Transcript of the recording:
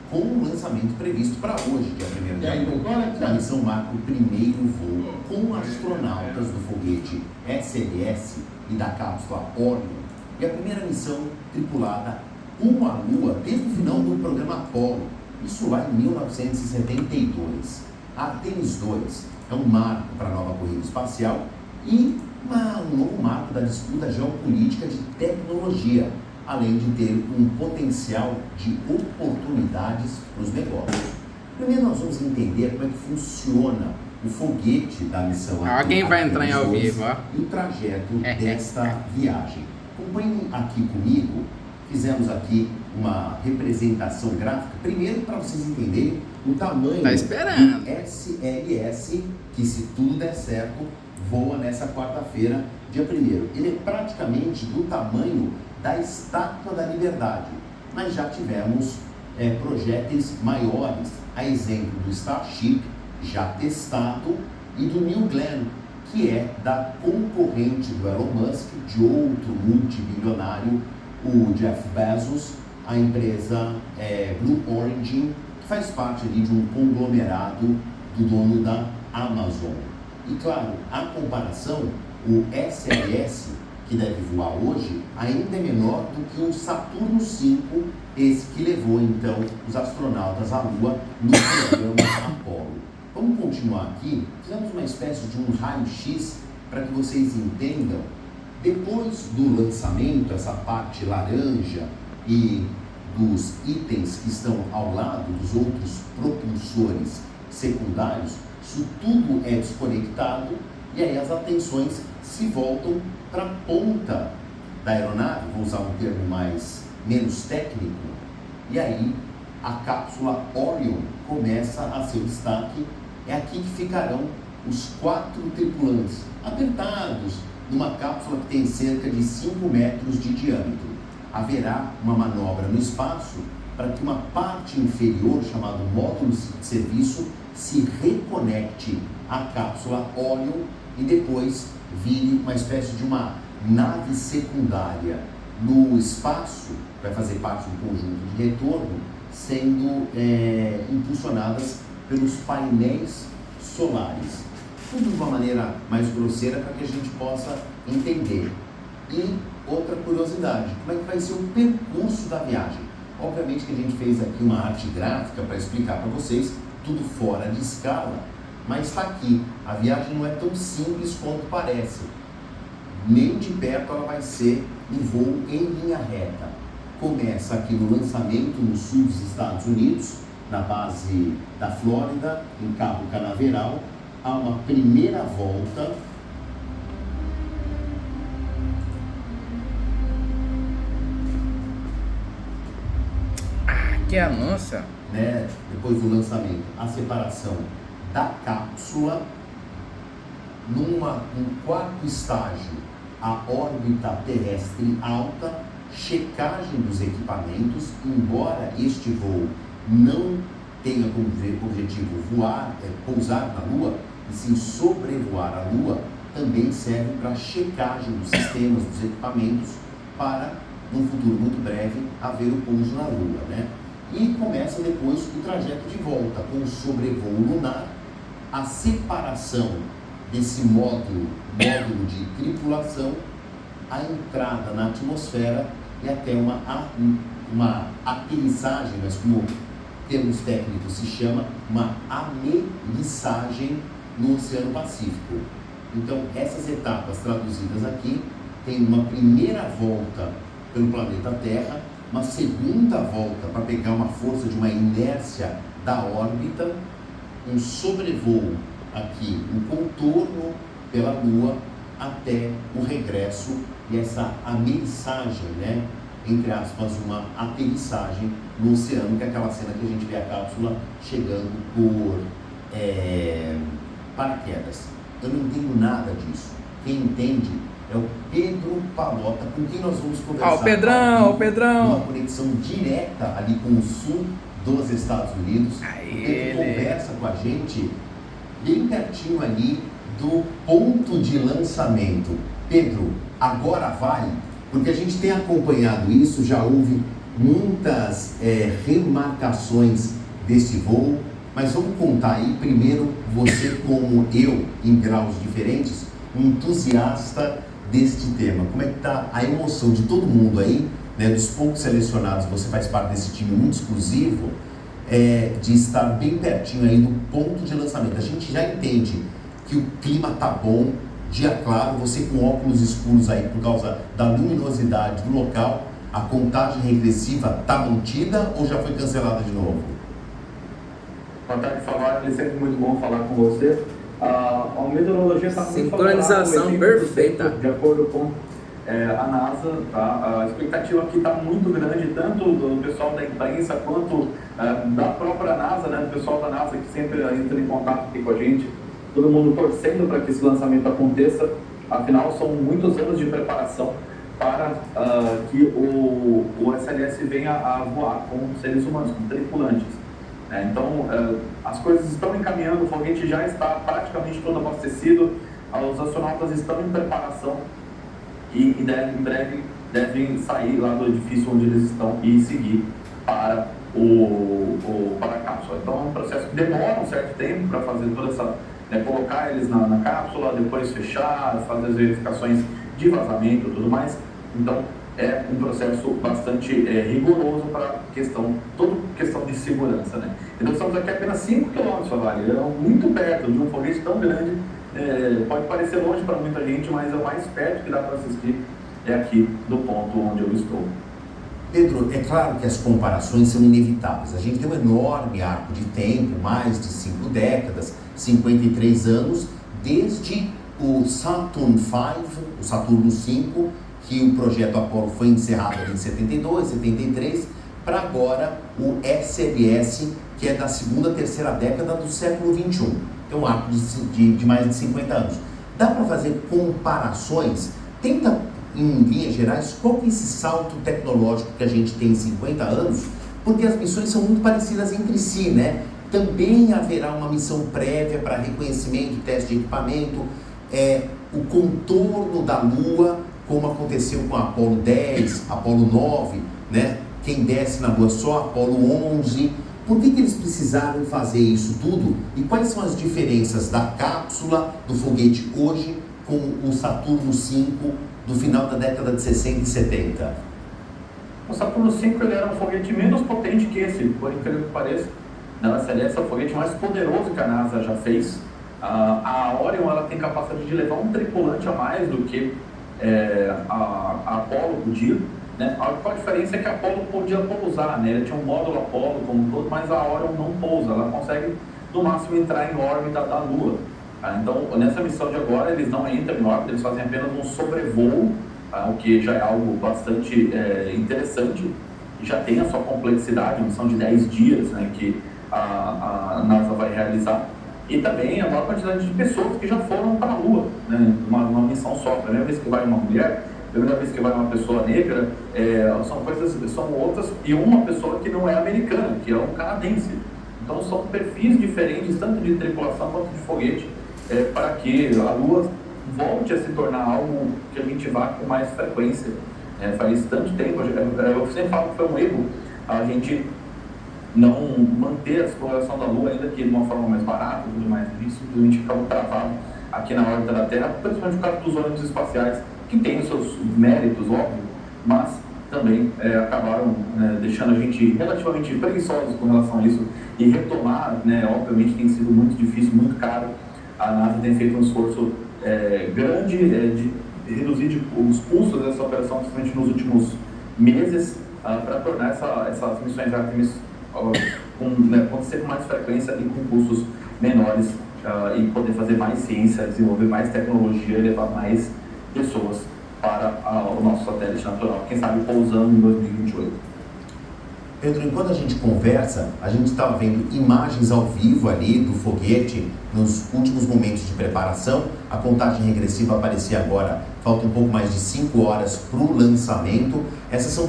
com o lançamento previsto para hoje, dia 1º de abril. A missão marca o primeiro voo com astronautas do foguete SLS e da cápsula Orion, e a primeira missão tripulada rumo à Lua desde o final do programa Apollo, isso lá em 1972. A Artemis 2 é um marco para a nova corrida espacial e um novo marco da disputa geopolítica de tecnologia, além de ter um potencial de oportunidades para os negócios. Primeiro nós vamos entender como é que funciona o foguete da missão Alguém vai entrar em ao vivo, ó. E o trajeto desta viagem. Acompanhem aqui comigo, fizemos aqui uma representação gráfica, primeiro para vocês entenderem o tamanho do SLS, que se tudo der certo, voa nessa quarta-feira, dia 1º. Ele é praticamente do tamanho da Estátua da Liberdade, mas já tivemos projéteis maiores, a exemplo do Starship, já testado, e do New Glenn, que é da concorrente do Elon Musk, de outro multibilionário, o Jeff Bezos, a empresa Blue Origin, que faz parte ali de um conglomerado do dono da Amazon. E claro, a comparação, o SLS, que deve voar hoje, ainda é menor do que o Saturno V, esse que levou então os astronautas à Lua no programa Apollo. Vamos continuar aqui, fizemos uma espécie de um raio-x para que vocês entendam. Depois do lançamento, essa parte laranja e dos itens que estão ao lado dos outros propulsores secundários, isso tudo é desconectado e aí as atenções se voltam para a ponta da aeronave, vou usar um termo menos técnico, e aí a cápsula Orion começa a ser destaque. É aqui que ficarão os 4 tripulantes, apertados numa cápsula que tem cerca de 5 metros de diâmetro. Haverá uma manobra no espaço para que uma parte inferior, chamada módulo de serviço, se reconecte à cápsula Orion e depois vire uma espécie de uma nave secundária no espaço, vai fazer parte do conjunto de retorno, sendo impulsionadas pelos painéis solares. Tudo de uma maneira mais grosseira para que a gente possa entender. E outra curiosidade, como é que vai ser o percurso da viagem? Obviamente que a gente fez aqui uma arte gráfica para explicar para vocês, tudo fora de escala, mas está aqui. A viagem não é tão simples quanto parece. Nem de perto ela vai ser um voo em linha reta. Começa aqui no lançamento no sul dos Estados Unidos, na base da Flórida, em Cabo Canaveral. Há uma primeira volta. Que anúncio! Depois do lançamento, a separação da cápsula. Num quarto estágio, a órbita terrestre alta, checagem dos equipamentos, embora este voo não tenha como objetivo pousar na Lua, e sim sobrevoar a Lua, também serve para checagem dos sistemas, dos equipamentos, para, num futuro muito breve, haver o pouso na Lua, E começa depois o trajeto de volta, com o sobrevoo lunar, a separação desse módulo de tripulação, a entrada na atmosfera e até uma aterrissagem, mas como termos técnicos se chama, uma ameriçagem no Oceano Pacífico. Então, essas etapas traduzidas aqui, tem uma primeira volta pelo planeta Terra, uma segunda volta para pegar uma força de uma inércia da órbita, um sobrevoo aqui, um contorno pela Lua até o regresso e essa ameriçagem, entre aspas, uma aterrissagem no oceano, que é aquela cena que a gente vê a cápsula chegando por paraquedas. Eu não entendo nada disso. Quem entende é o Pedro Palota, com quem nós vamos conversar. O Pedrão! Uma conexão direta ali com o sul dos Estados Unidos. Ele conversa com a gente bem pertinho ali do ponto de lançamento. Pedro, agora vai, porque a gente tem acompanhado isso, já houve muitas remarcações desse voo, mas vamos contar aí primeiro, você como eu, em graus diferentes, um entusiasta deste tema. Como é que está a emoção de todo mundo aí, né, dos poucos selecionados, você faz parte desse time muito exclusivo, de estar bem pertinho aí do ponto de lançamento. A gente já entende que o clima tá bom, dia claro, você com óculos escuros aí por causa da luminosidade do local, a contagem regressiva tá mantida ou já foi cancelada de novo? Boa tarde, Fabio. É sempre muito bom falar com você. A meteorologia está muito sincronização perfeita. De acordo com a NASA, tá? A expectativa aqui está muito grande, tanto do pessoal da imprensa quanto da própria NASA, né? Do pessoal da NASA que sempre entra em contato aqui com a gente. Todo mundo torcendo para que esse lançamento aconteça. Afinal, são muitos anos de preparação para que o SLS venha a voar com seres humanos, com tripulantes. Então, as coisas estão encaminhando, o foguete já está praticamente todo abastecido, os astronautas estão em preparação e em breve devem sair lá do edifício onde eles estão e seguir para para a cápsula. Então, é um processo que demora um certo tempo para fazer toda essa, colocar eles na cápsula, depois fechar, fazer as verificações de vazamento e tudo mais. Então, é um processo bastante rigoroso para toda questão de segurança, né? Então, estamos aqui a apenas 5 km, Vale, muito perto de um foguete tão grande, pode parecer longe para muita gente, mas é o mais perto que dá para assistir aqui do ponto onde eu estou. Pedro, é claro que as comparações são inevitáveis. A gente tem um enorme arco de tempo, mais de 5 décadas, 53 anos, desde o Saturn V, o Saturno V, que o projeto Apollo foi encerrado em 72, 73, para agora o SLS, que é da segunda, terceira década do século XXI. Tem um arco de mais de 50 anos. Dá para fazer comparações? Tenta, em linhas gerais, qual que é esse salto tecnológico que a gente tem em 50 anos? Porque as missões são muito parecidas entre si, né? Também haverá uma missão prévia para reconhecimento, teste de equipamento, o contorno da Lua, como aconteceu com a Apollo 10, Apollo 9, né? Quem desce na Lua só, Apollo 11. Por que eles precisaram fazer isso tudo? E quais são as diferenças da cápsula do foguete hoje com o Saturno V do final da década de 60 e 70? O Saturno V ele era um foguete menos potente que esse, por incrível que pareça. Não, esse é o foguete mais poderoso que a NASA já fez. A Orion ela tem capacidade de levar um tripulante a mais do que a Apollo podia, né? A diferença é que a Apollo podia pousar, né? Ele tinha um módulo Apollo como um todo, mas a Orion não pousa, ela consegue no máximo entrar em órbita da Lua. Então, nessa missão de agora, eles não entram em órbita, eles fazem apenas um sobrevoo, o que já é algo bastante interessante, já tem a sua complexidade, uma missão de 10 dias, né, que a NASA vai realizar. E também a maior quantidade de pessoas que já foram para a Lua, né, numa missão só. A primeira vez que vai uma mulher, a primeira vez que vai uma pessoa negra, são outras, e uma pessoa que não é americana, que é um canadense. Então são perfis diferentes, tanto de tripulação quanto de foguete, para que a Lua volte a se tornar algo que a gente vá com mais frequência. Faz tanto tempo, eu sempre falo que foi um erro a gente não manter a exploração da Lua, ainda que de uma forma mais barata e tudo mais. A gente simplesmente ficava travado aqui na órbita da Terra, principalmente por causa dos ônibus espaciais, que têm os seus méritos, óbvio, mas também acabaram deixando a gente relativamente preguiçosos com relação a isso, e retomar, obviamente tem sido muito difícil, muito caro. A NASA tem feito um esforço grande de reduzir os custos dessa operação, principalmente nos últimos meses, para tornar essas missões Artemis acontecer com mais frequência e com custos menores, e poder fazer mais ciência, desenvolver mais tecnologia e levar mais pessoas para o nosso satélite natural, quem sabe pousando em 2028. Pedro, enquanto a gente conversa, a gente estava vendo imagens ao vivo ali do foguete nos últimos momentos de preparação. A contagem regressiva aparecia agora, falta um pouco mais de 5 horas para o lançamento. Essas são